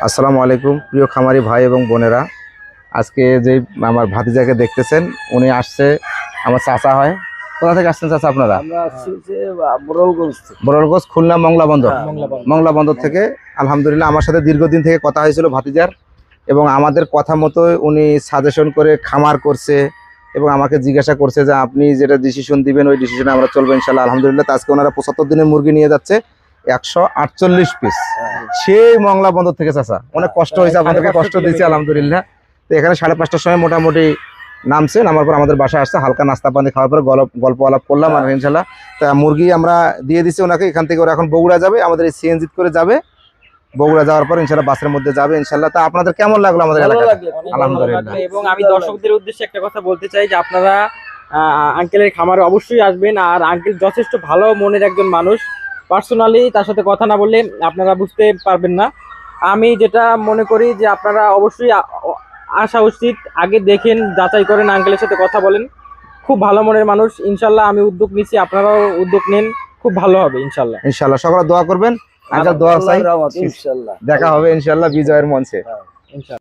আসসালামু আলাইকুম প্রিয় খামারি ভাই এবং বোনেরা। আজকে যে আমার ভাতিজাকে দেখতেছেন, উনি আসছে আমার চাচা হয়। কোথা থেকে আসছেন চাচা আপনারা? আমরা আসছি যে বড়লগঞ্জ থেকে। বড়লগঞ্জ, খুলনা মংলা বন্দর। হ্যাঁ, মংলা বন্দর থেকে আলহামদুলিল্লাহ আমার সাথে দীর্ঘদিন থেকে কথা হয়েছিল ভাতিজার, এবং আমাদের কথা মতো উনি সাজেশন করে খামার করছে এবং আমাকে জিজ্ঞাসা করছে যে আপনি যেটা ডিসিশন দিবেন ওই ডিসিশনে আমরা চলবো ইনশাল্লাহ। আলহামদুলিল্লাহ আজকে ওনারা 75 দিনের মুরগি নিয়ে যাচ্ছে 148 পিস সেই মংলা বন্দর থেকে। চাচা অনেক কষ্ট হয়েছে, আপনাদেরকে কষ্ট দিয়েছি আলহামদুলিল্লাহ। তো এখানে 5:30টার সময় মোটামুটি নামছে, নামার পর আমাদের বাসায় আসছে, হালকা নাস্তা পানি খাওয়ার পর গল্প আলাপ করলাম আর ইনশাল্লাহ তা মুরগি আমরা দিয়ে দিচ্ছি ওনাকে। এখান থেকে ওরা এখন বগুড়া যাবে, আমাদের এই সিএনজি করে যাবে। বগুড়া যাওয়ার পর ইনশাল্লাহ বাসের মধ্যে যাবে ইনশাল্লাহ। তা আপনাদের কেমন লাগলো আমাদের এলাকায়? আলহামদুলিল্লাহ। এবং আমি দর্শকদের উদ্দেশ্যে একটা কথা বলতে চাই যে আপনারা আঙ্কেলের খামারে অবশ্যই আসবেন। আর আঙ্কেল যথেষ্ট ভালো মনের একজন মানুষ। পার্সোনালি তার সাথে কথা না বললে আপনারা বুঝতে পারবেন না। আমি যেটা মনে করি যে আপনারা অবশ্যই আসা উচিত, আগে দেখেন, যাচাই করেন, আঙ্কেলের সাথে কথা বলেন। খুব ভালো মনের মানুষ। ইনশাল্লাহ আমি উদ্যোগ নিচ্ছি, আপনারাও উদ্যোগ নেন, খুব ভালো হবে ইনশাল্লাহ। ইনশাল্লাহ সকলে দোয়া করবেন। আঙ্কেল দোয়া চাই, ইনশাআল্লাহ দেখা হবে ইনশাল্লাহ বিজয়ের মঞ্চে। ইনশাল্লাহ।